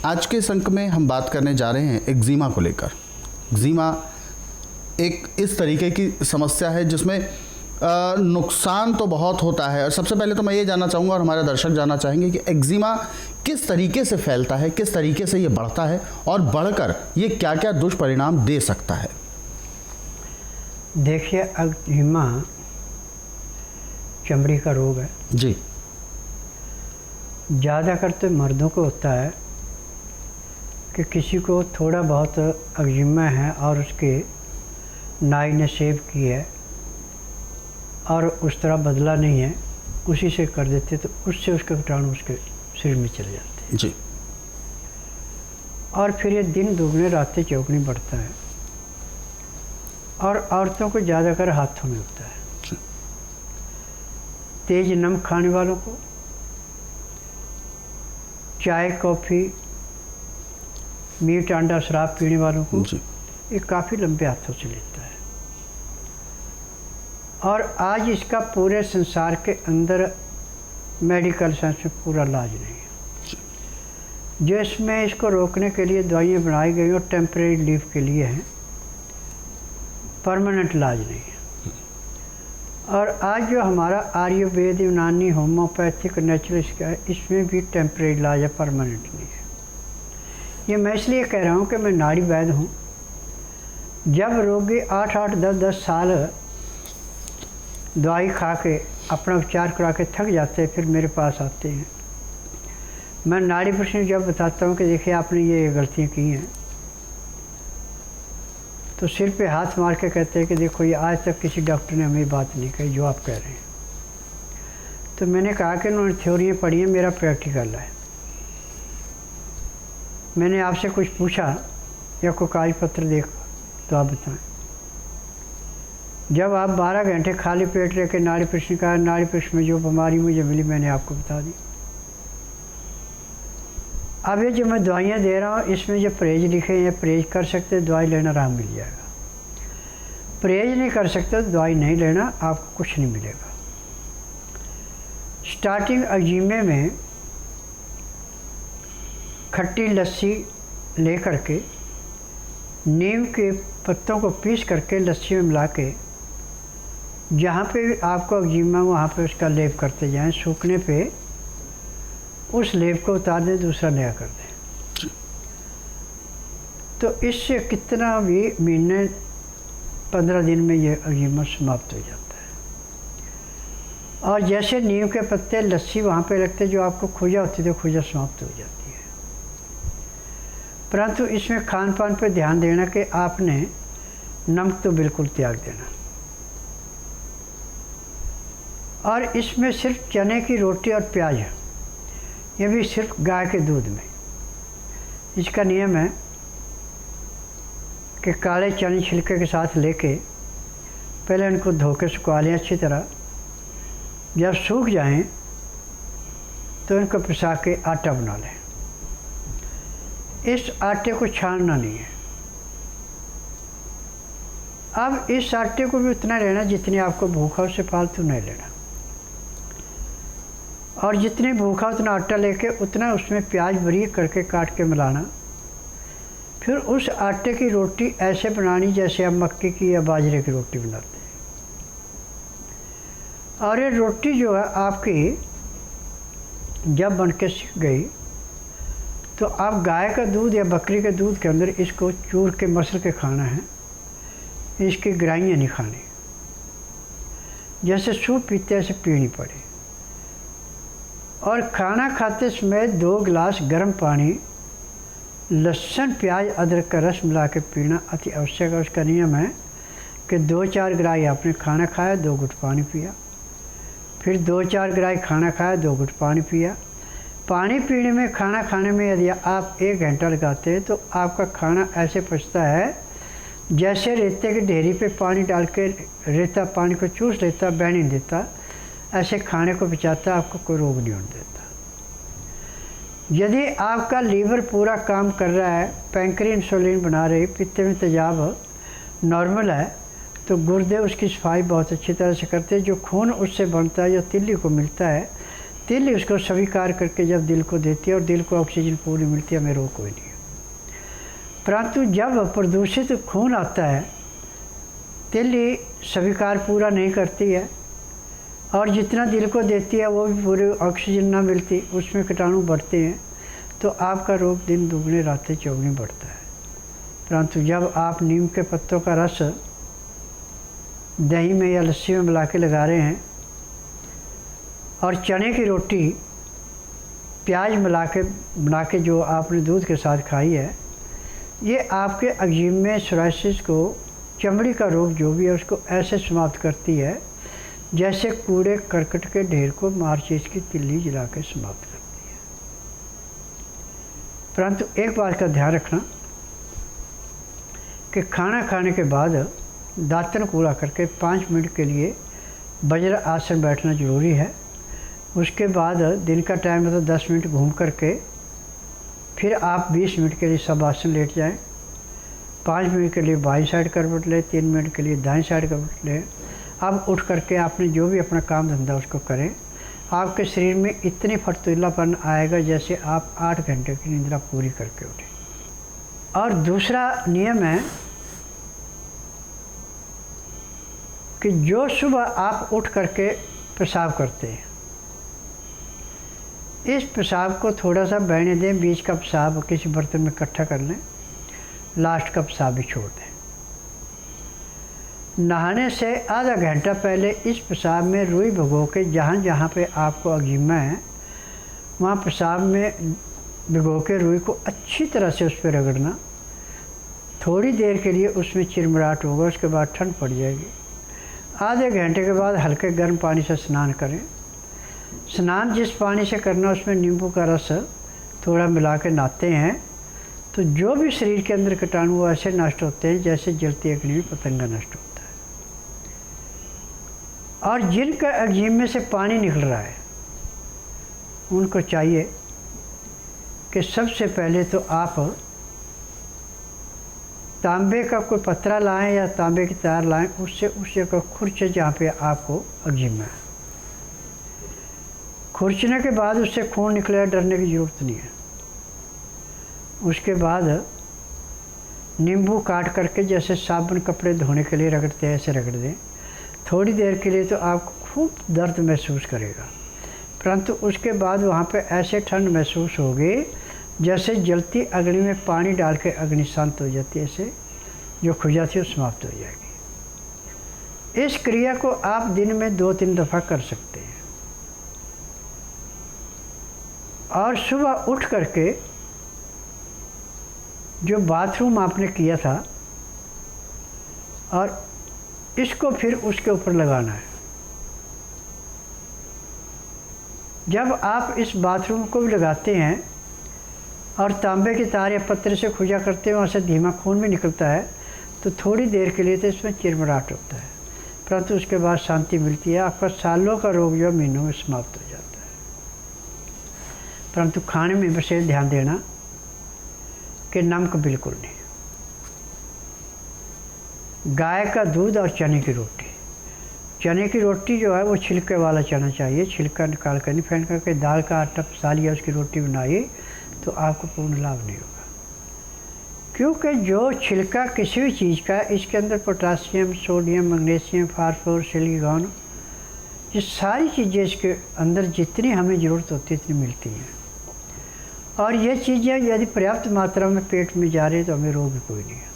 आज के इस अंक में हम बात करने जा रहे हैं एक्जिमा को लेकर। एक्जिमा एक इस तरीके की समस्या है जिसमें नुकसान तो बहुत होता है। और सबसे पहले तो मैं ये जानना चाहूँगा और हमारे दर्शक जानना चाहेंगे कि एक्जिमा किस तरीके से फैलता है, किस तरीके से ये बढ़ता है और बढ़कर ये क्या क्या दुष्परिणाम दे सकता है। देखिए, एक्जिमा चमड़ी का रोग है जी। ज़्यादातर तो मर्दों को होता है कि किसी को थोड़ा बहुत एक्जिमा है और उसके नाई ने सेव की है और उस तरह बदला नहीं है, उसी से कर देते तो उससे उसके कीटाणु उसके शरीर में चले जाते हैं जी। और फिर ये दिन दुगने रातें चौगुनी बढ़ता है और औरतों को ज़्यादातर हाथों में होता है। तेज नमक खाने वालों को, चाय कॉफ़ी मीट अंडा शराब पीने वालों को ये काफ़ी लंबे हाथों से लेता है। और आज इसका पूरे संसार के अंदर मेडिकल साइंस में पूरा इलाज नहीं है। जो इसमें इसको रोकने के लिए दवाइयाँ बनाई गई और टेम्परेरी रिलीफ के लिए हैं, परमानेंट इलाज नहीं है। और आज जो हमारा आयुर्वेद, यूनानी, होम्योपैथिक, नेचुरलिस्ट का है, इसमें भी टेम्परेरी इलाज है, परमानेंट नहीं है। ये मैं इसलिए कह रहा हूँ कि मैं नाड़ी वैद्य हूँ। जब रोगी 8-8, 10-10 साल दवाई खा के अपना उपचार करा के थक जाते हैं, फिर मेरे पास आते हैं। मैं नाड़ी प्रश्न जब बताता हूँ कि देखिए आपने ये गलतियाँ की हैं, तो सिर पे हाथ मार के कहते हैं कि देखो ये आज तक किसी डॉक्टर ने हमें बात नहीं कही जो आप कह रहे हैं। तो मैंने कहा कि उन्होंने थ्योरियाँ पढ़ी हैं, मेरा प्रैक्टिकल है। मैंने आपसे कुछ पूछा या कोई कागज पत्र देख तो आप बताएं। जब आप 12 घंटे खाली पेट रह के नाड़ी प्रश्न का, नाड़ी प्रश्न में जो बीमारी मुझे मिली मैंने आपको बता दी। अब ये जो मैं दवाइयाँ दे रहा हूँ इसमें जो परहेज लिखे हैं, परहेज कर सकते दवाई लेना आराम मिल जाएगा। परहेज नहीं कर सकते तो दवाई नहीं लेना, आपको कुछ नहीं मिलेगा। स्टार्टिंग एक्जिमे में खट्टी लस्सी ले करके नीम के पत्तों को पीस करके लस्सी में मिला के जहाँ पे आपको एक्जिमा वहाँ पे उसका लेप करते जाएं। सूखने पे उस लेप को उतार दें, दूसरा नया कर दें। तो इससे कितना भी महीने 15 दिन में ये एक्जिमा समाप्त हो जाता है। और जैसे नीम के पत्ते लस्सी वहाँ पे रखते जो आपको खुजा होती तो खुजा समाप्त हो जाती है। परंतु इसमें खान पान पे ध्यान देना कि आपने नमक तो बिल्कुल त्याग देना। और इसमें सिर्फ चने की रोटी और प्याज है, ये भी सिर्फ गाय के दूध में। इसका नियम है कि काले चने छिलके के साथ लेके पहले इनको धो के सुखा लें अच्छी तरह। जब सूख जाएं तो इनको पिसा के आटा बना लें। इस आटे को छानना नहीं है। अब इस आटे को भी उतना लेना जितनी आपको भूखा, उससे फालतू नहीं लेना। और जितनी भूखा उतना आटा लेके उतना उसमें प्याज बारीक करके काट के मिलाना। फिर उस आटे की रोटी ऐसे बनानी जैसे आप मक्के की या बाजरे की रोटी बनाते हैं। और ये रोटी जो है आपकी जब बन के सीख गई तो आप गाय का दूध या बकरी के दूध के अंदर इसको चूर के मसल के खाना है। इसकी ग्राइयाँ नहीं खानी, जैसे सूप पीते ऐसे पीनी पड़े। और खाना खाते समय 2 गिलास गर्म पानी, लहसुन, प्याज, अदरक का रस मिला के पीना अति आवश्यक है। उसका नियम है कि 2-4 ग्राही आपने खाना खाया, 2 घुट पानी पिया। फिर 2-4 ग्राही खाना खाया, 2 घुट पानी पिया। पानी पीने में, खाना खाने में यदि आप 1 घंटा लगाते हैं तो आपका खाना ऐसे पचता है जैसे रेते की ढेरी पे पानी डाल के रेता पानी को चूस लेता, बह नहीं देता, ऐसे खाने को पचाता, आपको कोई रोग नहीं होने देता। यदि आपका लीवर पूरा काम कर रहा है, पैंक्री इंसुलिन बना रही, पित्त में तेजाब नॉर्मल है, तो गुर्दे उसकी सफाई बहुत अच्छी तरह से करते हैं। जो खून उससे बनता है, जो तिल्ली को मिलता है, तिल उसको स्वीकार करके जब दिल को देती है और दिल को ऑक्सीजन पूरी मिलती है, हमें रोग कोई नहीं है। परंतु जब प्रदूषित खून आता है, तिल स्वीकार पूरा नहीं करती है और जितना दिल को देती है वो भी पूरी ऑक्सीजन ना मिलती, उसमें कीटाणु बढ़ते हैं, तो आपका रोग दिन दुगने रातें चौगुने बढ़ता है। परंतु जब आप नीम के पत्तों का रस दही में या लस्सी में मिला के लगा रहे हैं और चने की रोटी प्याज मिला के बना के जो आपने दूध के साथ खाई है, ये आपके एक्जिमा सोराइसिस को, चमड़ी का रोग जो भी है उसको ऐसे समाप्त करती है जैसे कूड़े करकट के ढेर को माचिस की तिल्ली जला के समाप्त करती है। परंतु एक बात का ध्यान रखना कि खाना खाने के बाद दांतन कूड़ा करके 5 मिनट के लिए वज्र आसन बैठना ज़रूरी है। उसके बाद दिन का टाइम है तो 10 मिनट घूम करके फिर आप 20 मिनट के लिए सब आसन लेट जाएं। 5 मिनट के लिए बाईं साइड करवट लें, 3 मिनट के लिए दाईं साइड करवट लें। अब उठ करके आपने जो भी अपना काम धंधा उसको करें। आपके शरीर में इतनी फर्तीलापन आएगा जैसे आप 8 घंटे की निद्रा पूरी करके उठे। और दूसरा नियम है कि जो सुबह आप उठ करके पेशाब करते हैं, इस पेशाब को थोड़ा सा बहने दें, बीच का पेशाब किसी बर्तन में इकट्ठा कर लें, लास्ट का पेशाब भी छोड़ दें। नहाने से आधा घंटा पहले इस पेशाब में रुई भिगो के जहाँ जहाँ पे आपको एक्जिमा है वहाँ पेशाब में भिगो के रुई को अच्छी तरह से उस पर रगड़ना। थोड़ी देर के लिए उसमें चिरमिराहट होगा, उसके बाद ठंड पड़ जाएगी। आधे घंटे के बाद हल्के गर्म पानी से स्नान करें। स्नान जिस पानी से करना उसमें नींबू का रस थोड़ा मिला के नहाते हैं तो जो भी शरीर के अंदर कीटाणु ऐसे नष्ट होते हैं जैसे जलती अग्नि में पतंगा नष्ट होता है। और जिनका एक्जिमा से पानी निकल रहा है उनको चाहिए कि सबसे पहले तो आप तांबे का कोई पत्रा लाएं या तांबे की तार लाएं, उससे उस जगह खुरचे जहाँ पे आपको एक्जिमा है। खुरचने के बाद उससे खून निकलेगा, डरने की ज़रूरत नहीं है। उसके बाद नींबू काट करके जैसे साबुन कपड़े धोने के लिए रगड़ते हैं ऐसे रगड़ दें। थोड़ी देर के लिए तो आपको खूब दर्द महसूस करेगा, परंतु उसके बाद वहाँ पे ऐसे ठंड महसूस होगी जैसे जलती अग्नि में पानी डाल के अग्नि शांत हो जाती है, ऐसे जो खुजाती है वो समाप्त हो जाएगी। इस क्रिया को आप दिन में 2-3 दफ़ा कर सकते हैं। और सुबह उठ करके जो बाथरूम आपने किया था और इसको फिर उसके ऊपर लगाना है। जब आप इस बाथरूम को भी लगाते हैं और तांबे की तार या पत्थर से खुजा करते हैं, वहाँ से धीमा खून भी निकलता है, तो थोड़ी देर के लिए तो इसमें चिरमिराहट होता है, परंतु उसके बाद शांति मिलती है। आपका सालों का रोग जो महीनों में समाप्त हो जाता है। परंतु खाने में विशेष ध्यान देना कि नमक बिल्कुल नहीं। गाय का दूध और चने की रोटी। चने की रोटी जो है वो छिलके वाला चना चाहिए, छिलका निकाल कर नहीं फेंक करके दाल का आटा पिसा लिया उसकी रोटी बनाइए तो आपको पूर्ण लाभ नहीं होगा। क्योंकि जो छिलका किसी भी चीज़ का, इसके अंदर potassium, sodium, magnesium, phosphorus, silicon, ये सारी चीज़ें इसके अंदर जितनी हमें ज़रूरत होती है इतनी मिलती हैं। और ये चीज़ें यदि पर्याप्त मात्रा में पेट में जा रही है तो हमें रोग भी कोई नहीं है।